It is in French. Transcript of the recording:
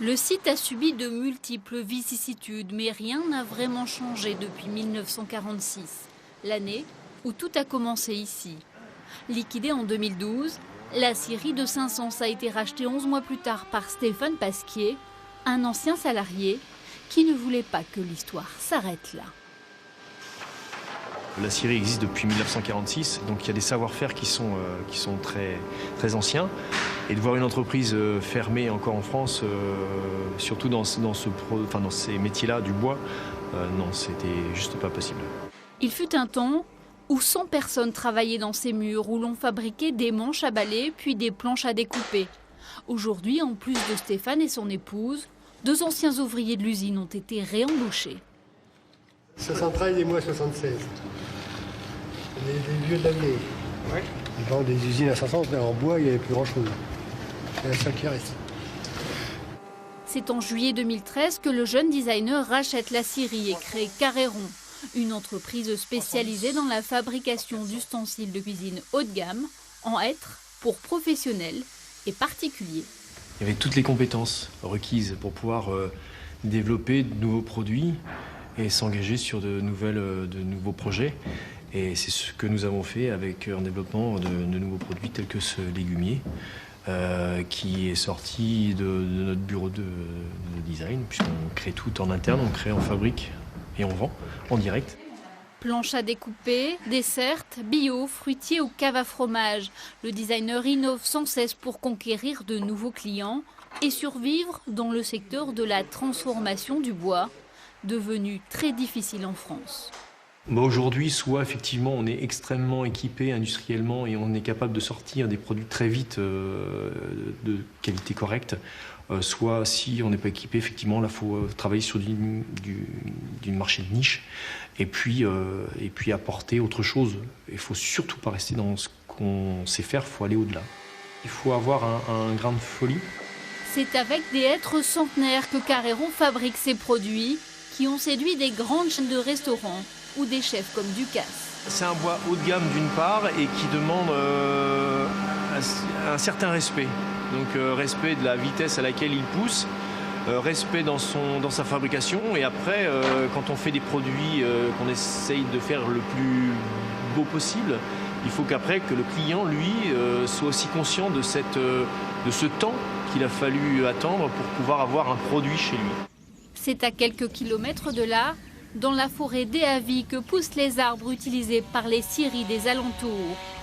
Le site a subi de multiples vicissitudes, mais rien n'a vraiment changé depuis 1946, l'année où tout a commencé ici. Liquidée en 2012, la scierie de Saint-Saëns a été rachetée 11 mois plus tard par Stéphane Pasquier, un ancien salarié qui ne voulait pas que l'histoire s'arrête là. La scierie existe depuis 1946, donc il y a des savoir-faire qui sont très, très anciens. Et de voir une entreprise fermée encore en France, surtout dans ces métiers-là du bois, non, c'était juste pas possible. Il fut un temps où 100 personnes travaillaient dans ces murs, où l'on fabriquait des manches à balai, puis des planches à découper. Aujourd'hui, en plus de Stéphane et son épouse, 2 anciens ouvriers de l'usine ont été réembauchés. 73 et moi 76. Les vieux de la vieille. Ouais. Dans des usines à 500, en bois, il n'y avait plus grand-chose. C'est la seule qui reste. C'est en juillet 2013 que le jeune designer rachète la scierie et crée Carré-Rond, une entreprise spécialisée dans la fabrication d'ustensiles de cuisine haut de gamme, en hêtre, pour professionnels et particuliers. Il y avait toutes les compétences requises pour pouvoir développer de nouveaux produits et s'engager sur de nouveaux projets. Et c'est ce que nous avons fait avec en développement de nouveaux produits tels que ce légumier qui est sorti de notre bureau de design, puisqu'on crée tout en interne, on crée, on fabrique et on vend en direct. Planches à découper, desserts, bio, fruitiers ou cave à fromage. Le designer innove sans cesse pour conquérir de nouveaux clients et survivre dans le secteur de la transformation du bois, devenu très difficile en France. Aujourd'hui, soit effectivement on est extrêmement équipé industriellement et on est capable de sortir des produits très vite de qualité correcte, soit si on n'est pas équipé, effectivement là il faut travailler sur du marché de niche et puis apporter autre chose. Il ne faut surtout pas rester dans ce qu'on sait faire, il faut aller au-delà. Il faut avoir un grain de folie. C'est avec des hêtres centenaires que Carré-Rond fabrique ses produits qui ont séduit des grandes chaînes de restaurants ou des chefs comme Ducasse. C'est un bois haut de gamme d'une part et qui demande un certain respect. Donc respect de la vitesse à laquelle il pousse, respect dans sa fabrication et après quand on fait des produits qu'on essaye de faire le plus beau possible, il faut qu'après que le client lui soit aussi conscient de ce temps qu'il a fallu attendre pour pouvoir avoir un produit chez lui. C'est à quelques kilomètres de là, dans la forêt d'Éavy, que poussent les arbres utilisés par les scieries des alentours.